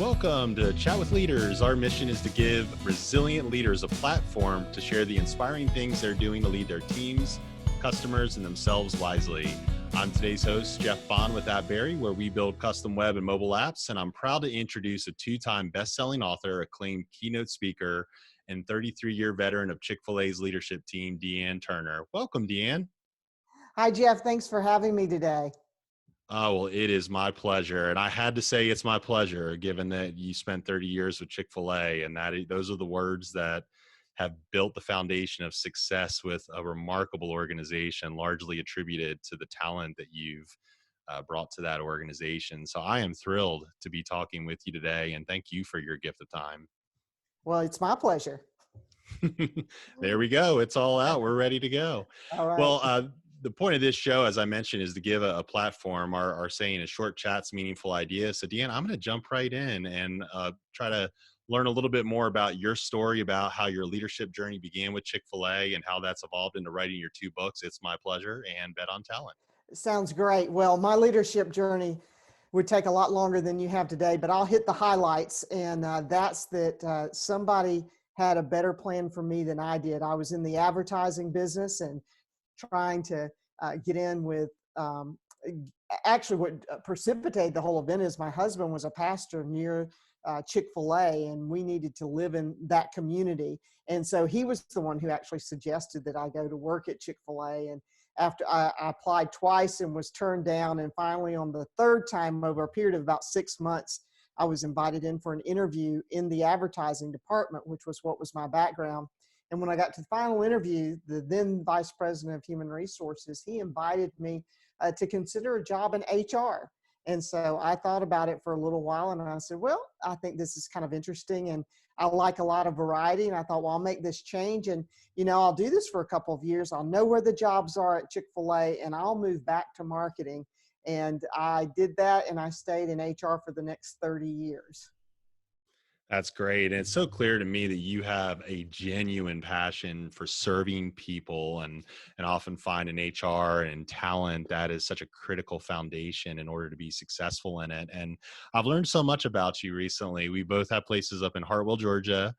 Welcome to Chat with Leaders. Our mission is to give resilient leaders a platform to share the inspiring things they're doing to lead their teams, customers, and themselves wisely. I'm today's host, Jeff Bond with AppBerry, where we build custom web and mobile apps. And I'm proud to introduce a two-time best-selling author, acclaimed keynote speaker, and 33-year veteran of Chick-fil-A's leadership team, Dee Ann Turner. Welcome, Dee Ann. Hi, Jeff. Thanks for having me today. Oh, well, it is my pleasure. And I had to say it's my pleasure, given that you spent 30 years with Chick-fil-A, and those are the words that have built the foundation of success with a remarkable organization, largely attributed to the talent that you've brought to that organization. So I am thrilled to be talking with you today, and thank you for your gift of time. Well, it's my pleasure. There we go. It's all out. We're ready to go. All right. Well, the point of this show, as I mentioned, is to give a platform. Our saying is short chats, meaningful ideas. So, Dee Ann, I'm going to jump right in and try to learn a little bit more about your story, about how your leadership journey began with Chick-fil-A and how that's evolved into writing your two books, It's My Pleasure and Bet on Talent. Sounds great. Well, my leadership journey would take a lot longer than you have today, but I'll hit the highlights. And that's that somebody had a better plan for me than I did. I was in the advertising business and trying to get in with actually what precipitated the whole event is my husband was a pastor near Chick-fil-A, and we needed to live in that community. And so he was the one who actually suggested that I go to work at Chick-fil-A. And after I applied twice and was turned down, and finally on the third time, over a period of about 6 months, I was invited in for an interview in the advertising department, which was what was my background. And when I got to the final interview, the then Vice President of Human Resources, he invited me to consider a job in HR. And so I thought about it for a little while, and I said, well, I think this is kind of interesting, and I like a lot of variety. And I thought, well, I'll make this change, and, I'll do this for a couple of years. I'll know where the jobs are at Chick-fil-A, and I'll move back to marketing. And I did that, and I stayed in HR for the next 30 years. That's great. And it's so clear to me that you have a genuine passion for serving people and often find in HR and talent that is such a critical foundation in order to be successful in it. And I've learned so much about you recently. We both have places up in Hartwell, Georgia.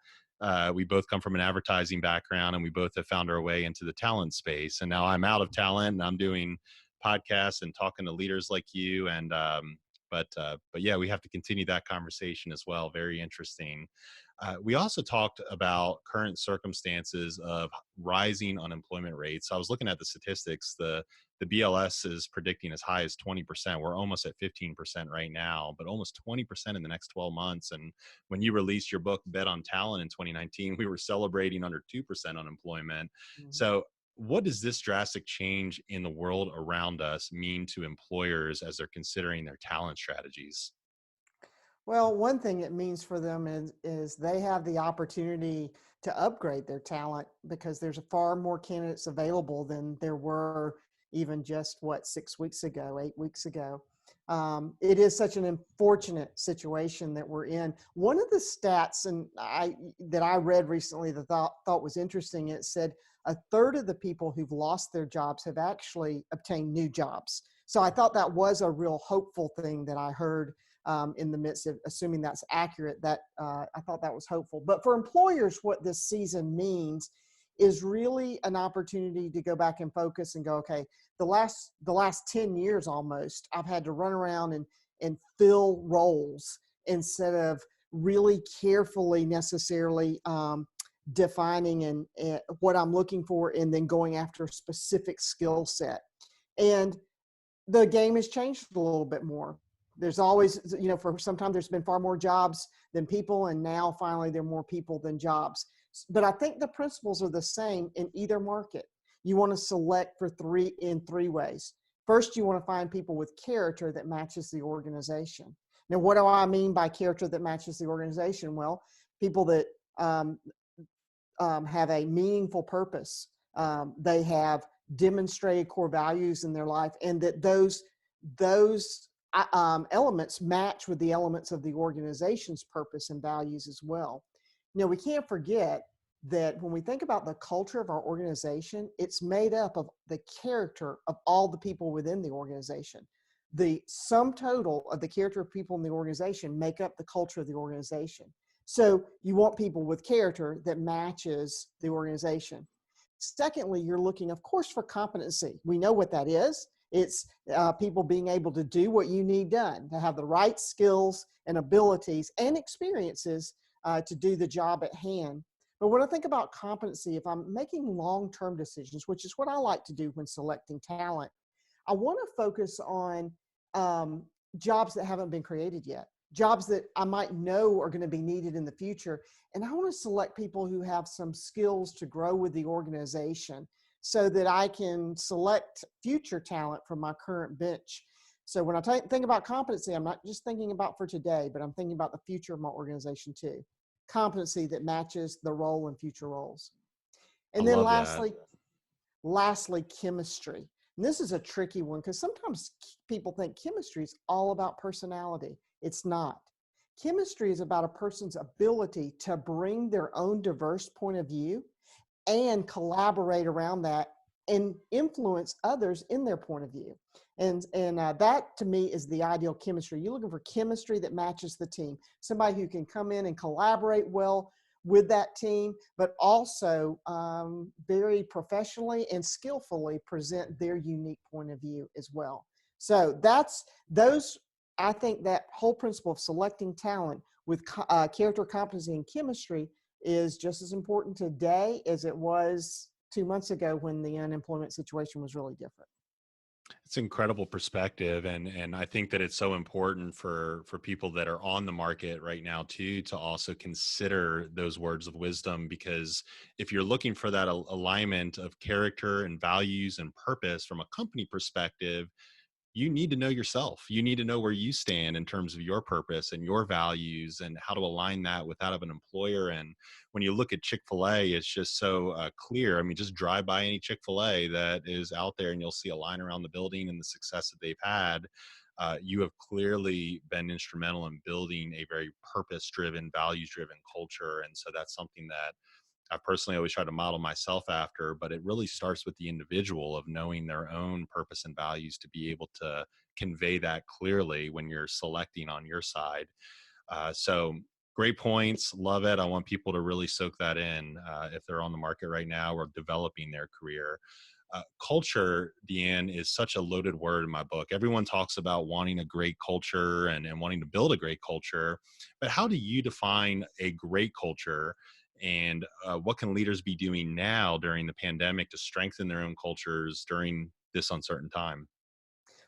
We both come from an advertising background, and we both have found our way into the talent space. And now I'm out of talent, and I'm doing podcasts and talking to leaders like you. And but yeah, we have to continue that conversation as well. Very interesting. We also talked about current circumstances of rising unemployment rates. I was looking at the statistics. The BLS is predicting as high as 20%. We're almost at 15% right now, but almost 20% in the next 12 months. And when you released your book, Bet on Talent, in 2019, we were celebrating under 2% unemployment. Mm-hmm. So what does this drastic change in the world around us mean to employers as they're considering their talent strategies? Well, one thing it means for them is they have the opportunity to upgrade their talent because there's far more candidates available than there were even just 6 weeks ago, 8 weeks ago. It is such an unfortunate situation that we're in. One of the stats that I read recently that thought was interesting, it said a third of the people who've lost their jobs have actually obtained new jobs. So I thought that was a real hopeful thing that I heard in the midst of, assuming that's accurate, that I thought that was hopeful. But for employers, what this season means is really an opportunity to go back and focus and go, okay, the last 10 years almost, I've had to run around and fill roles instead of really carefully necessarily defining and what I'm looking for and then going after a specific skill set. And the game has changed a little bit more. There's always, for some time there's been far more jobs than people, and now finally there are more people than jobs. But I think the principles are the same in either market. You want to select in three ways. First, you want to find people with character that matches the organization. Now, what do I mean by character that matches the organization? Well, people that have a meaningful purpose. They have demonstrated core values in their life, and that those elements match with the elements of the organization's purpose and values as well. Now, we can't forget that when we think about the culture of our organization, it's made up of the character of all the people within the organization. the sum total of the character of people in the organization make up the culture of the organization. So you want people with character that matches the organization. Secondly, you're looking, of course, for competency. We know what that is. It's people being able to do what you need done, to have the right skills and abilities and experiences to do the job at hand. But when I think about competency, if I'm making long-term decisions, which is what I like to do when selecting talent, I want to focus on jobs that haven't been created yet, jobs that I might know are going to be needed in the future. And I want to select people who have some skills to grow with the organization so that I can select future talent from my current bench. So when I think about competency, I'm not just thinking about for today, but I'm thinking about the future of my organization too. Competency that matches the role and future roles. I And then love that. lastly, chemistry. And this is a tricky one because sometimes people think chemistry is all about personality. It's not. Chemistry is about a person's ability to bring their own diverse point of view and collaborate around that and influence others in their point of view. And that to me is the ideal chemistry. You're looking for chemistry that matches the team, somebody who can come in and collaborate well with that team, but also very professionally and skillfully present their unique point of view as well. So I think that whole principle of selecting talent with character, competency, and chemistry is just as important today as it was 2 months ago when the unemployment situation was really different. It's incredible perspective, and I think that it's so important for people that are on the market right now too to also consider those words of wisdom, because if you're looking for that alignment of character and values and purpose from a company perspective, you need to know yourself. You need to know where you stand in terms of your purpose and your values and how to align that with that of an employer. And when you look at Chick-fil-A, it's just so clear. I mean, just drive by any Chick-fil-A that is out there and you'll see a line around the building and the success that they've had. You have clearly been instrumental in building a very purpose-driven, values-driven culture. And so that's something that I personally always try to model myself after, but it really starts with the individual of knowing their own purpose and values to be able to convey that clearly when you're selecting on your side. So great points. Love it. I want people to really soak that in if they're on the market right now or developing their career. Culture, Dee Ann, is such a loaded word in my book. Everyone talks about wanting a great culture and wanting to build a great culture, but how do you define a great culture? And what can leaders be doing now during the pandemic to strengthen their own cultures during this uncertain time?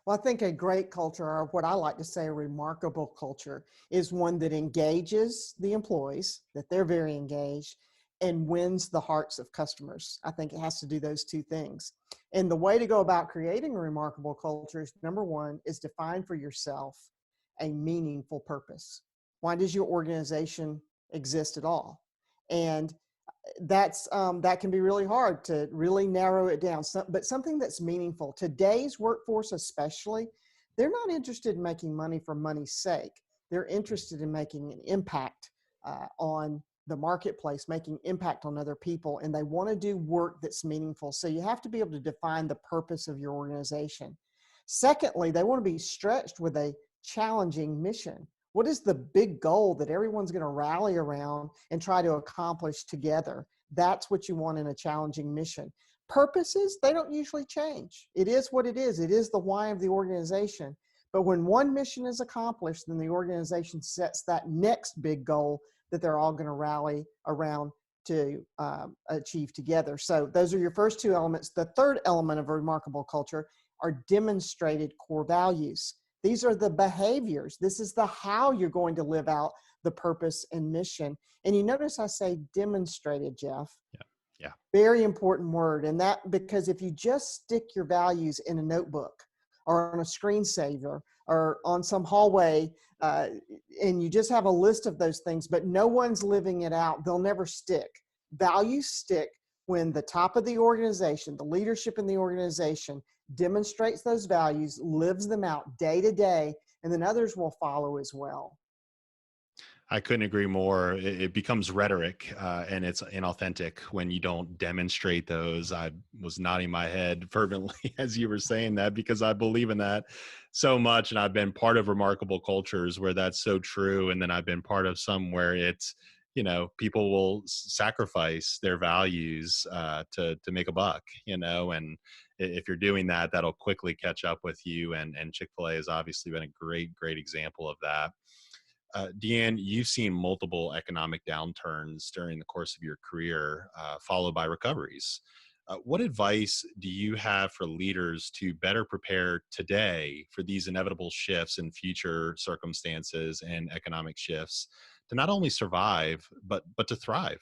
Well, I think a great culture, or what I like to say a remarkable culture, is one that engages the employees, that they're very engaged, and wins the hearts of customers. I think it has to do those two things. And the way to go about creating a remarkable culture is, number one, is define for yourself a meaningful purpose. Why does your organization exist at all? And that can be really hard to really narrow it down. But something that's meaningful. Today's workforce, especially, they're not interested in making money for money's sake. They're interested in making an impact on the marketplace, making impact on other people, and they want to do work that's meaningful. So you have to be able to define the purpose of your organization. Secondly, they want to be stretched with a challenging mission. What is the big goal that everyone's going to rally around and try to accomplish together? That's what you want in a challenging mission. Purposes, they don't usually change. It is what it is. It is the why of the organization. But when one mission is accomplished, then the organization sets that next big goal that they're all going to rally around to achieve together. So those are your first two elements. The third element of a remarkable culture are demonstrated core values. These are the behaviors. This is the how you're going to live out the purpose and mission. And you notice I say demonstrated, Jeff. Yeah. Yeah. Very important word. And that because if you just stick your values in a notebook or on a screensaver or on some hallway, and you just have a list of those things, but no one's living it out, they'll never stick. Values stick when the top of the organization, the leadership in the organization, demonstrates those values, lives them out day to day, and then others will follow as well. I couldn't agree more. It becomes rhetoric, and it's inauthentic when you don't demonstrate those. I was nodding my head fervently as you were saying that because I believe in that so much. And I've been part of remarkable cultures where that's so true. And then I've been part of some where it's, people will sacrifice their values to make a buck, and if you're doing that, that'll quickly catch up with you. And Chick-fil-A has obviously been a great example of that. Dee Ann, you've seen multiple economic downturns during the course of your career, followed by recoveries. What advice do you have for leaders to better prepare today for these inevitable shifts in future circumstances and economic shifts to not only survive but to thrive?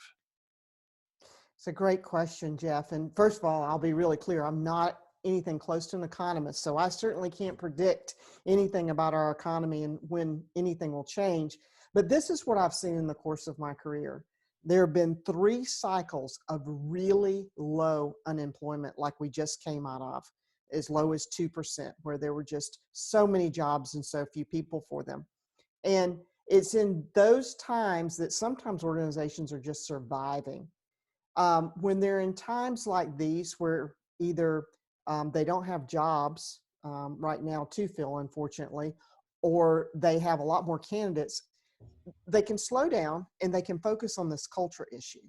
It's a great question, Jeff. And first of all, I'll be really clear. I'm not anything close to an economist, so I certainly can't predict anything about our economy and when anything will change. But this is what I've seen in the course of my career. There have been 3 cycles of really low unemployment, like we just came out of, as low as 2%, where there were just so many jobs and so few people for them. And it's in those times that sometimes organizations are just surviving. When they're in times like these where either they don't have jobs right now to fill, unfortunately, or they have a lot more candidates, they can slow down and they can focus on this culture issue.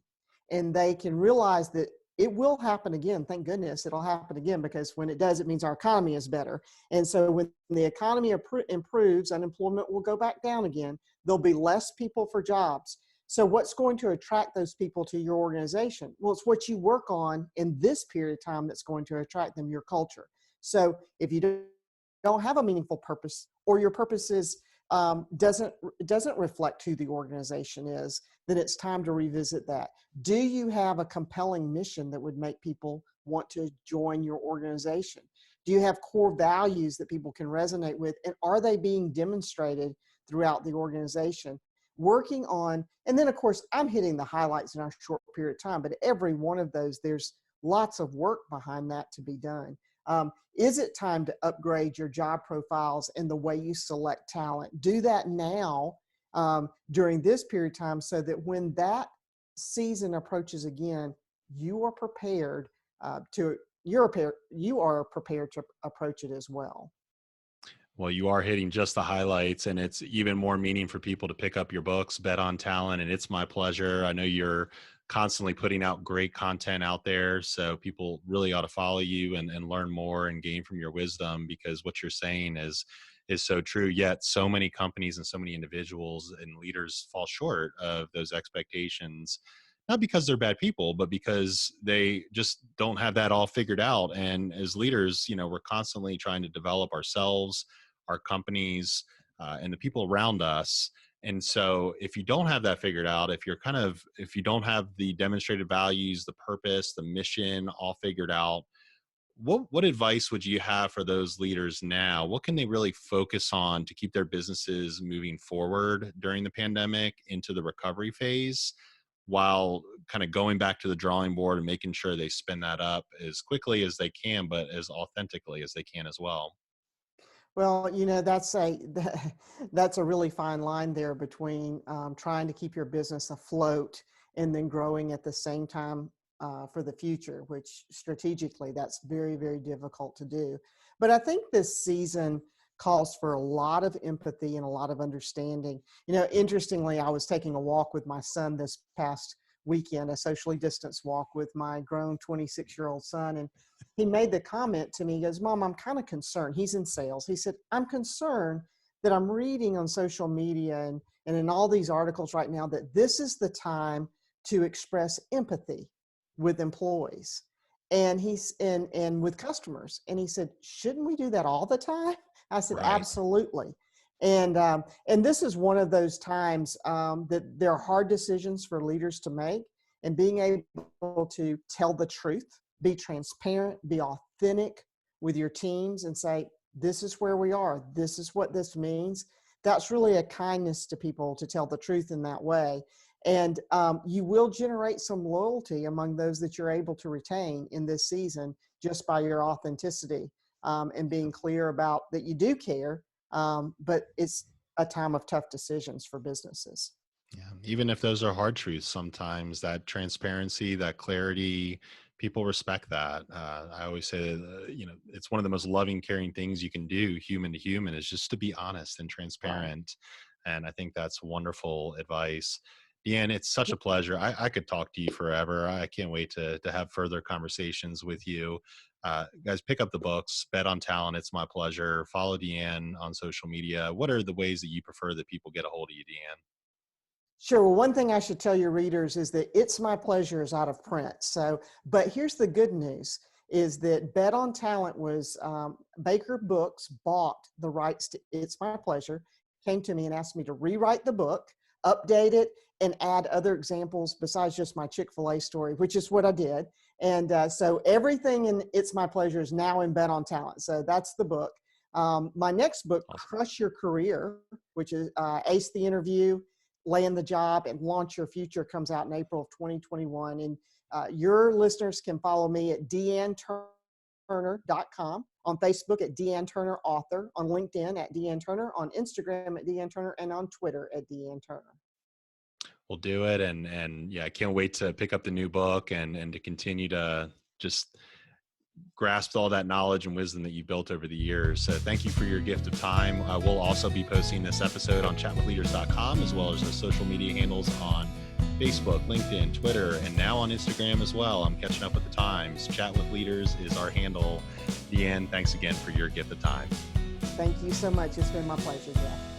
And they can realize that it will happen again. Thank goodness it'll happen again, because when it does, it means our economy is better. And so when the economy improves, unemployment will go back down again. There'll be less people for jobs. So what's going to attract those people to your organization? Well, it's what you work on in this period of time that's going to attract them, your culture. So if you don't have a meaningful purpose, or your purpose is doesn't reflect who the organization is, then it's time to revisit that. Do you have a compelling mission that would make people want to join your organization? Do you have core values that people can resonate with? And are they being demonstrated throughout the organization? Working on, and then of course, I'm hitting the highlights in our short period of time, but every one of those, there's lots of work behind that to be done. Is it time to upgrade your job profiles and the way you select talent? Do that now during this period of time, so that when that season approaches again, you are prepared you are prepared to approach it as well. Well, you are hitting just the highlights, and it's even more meaning for people to pick up your books, Bet on Talent, and it's my pleasure. I know you're constantly putting out great content out there, so people really ought to follow you and learn more and gain from your wisdom, because what you're saying is so true. Yet so many companies and so many individuals and leaders fall short of those expectations, not because they're bad people, but because they just don't have that all figured out. And as leaders, we're constantly trying to develop ourselves, our companies, and the people around us. And so if you don't have that figured out, if you don't have the demonstrated values, the purpose, the mission all figured out, what advice would you have for those leaders now? What can they really focus on to keep their businesses moving forward during the pandemic into the recovery phase, while kind of going back to the drawing board and making sure they spin that up as quickly as they can, but as authentically as they can as well? Well, that's a really fine line there between trying to keep your business afloat and then growing at the same time for the future, which strategically that's very difficult to do. But I think this season calls for a lot of empathy and a lot of understanding. Interestingly, I was taking a walk with my son this past weekend, a socially distanced walk with my grown 26-year-old son, and he made the comment to me. He goes, "Mom, I'm kind of concerned." He's in sales. He said, "I'm concerned that I'm reading on social media and in all these articles right now that this is the time to express empathy with employees and with customers." And he said, "Shouldn't we do that all the time?" I said, Right. "Absolutely." And this is one of those times that there are hard decisions for leaders to make, and being able to tell the truth, be transparent, be authentic with your teams and say, "This is where we are. This is what this means." That's really a kindness to people to tell the truth in that way. And you will generate some loyalty among those that you're able to retain in this season, just by your authenticity and being clear about that you do care. But it's a time of tough decisions for businesses. Even if those are hard truths, sometimes that transparency, that clarity, people respect that. I always say that, it's one of the most loving, caring things you can do, human to human, is just to be honest and Right. transparent. And I think that's wonderful advice. Deanne, it's such a pleasure. I could talk to you forever. I can't wait to have further conversations with you. Guys, pick up the books, Bet on Talent. It's my pleasure. Follow Deanne on social media. What are the ways that you prefer that people get a hold of you, Deanne? Sure. Well, one thing I should tell your readers is that It's My Pleasure is out of print. So, but here's the good news is that Bet on Talent was Baker Books bought the rights to It's My Pleasure, came to me and asked me to rewrite the book, update it, and add other examples besides just my Chick-fil-A story, which is what I did. And so everything in It's My Pleasure is now in Bet on Talent. So that's the book. My next book, Awesome. Crush Your Career, which is Ace the Interview, Land the Job, and Launch Your Future, comes out in April of 2021. And your listeners can follow me at deanturner.com, on Facebook at Dee Ann Turner Author, on LinkedIn at Dee Ann Turner, on Instagram at Dee Ann Turner, and on Twitter at Dee Ann Turner. We'll do it. And yeah, I can't wait to pick up the new book and to continue to just grasp all that knowledge and wisdom that you built over the years. So thank you for your gift of time. We'll also be posting this episode on chatwithleaders.com, as well as the social media handles on Facebook, LinkedIn, Twitter, and now on Instagram as well. I'm catching up with the times. Chat with Leaders is our handle. Dee Ann, thanks again for your gift of time. Thank you so much. It's been my pleasure, Jeff.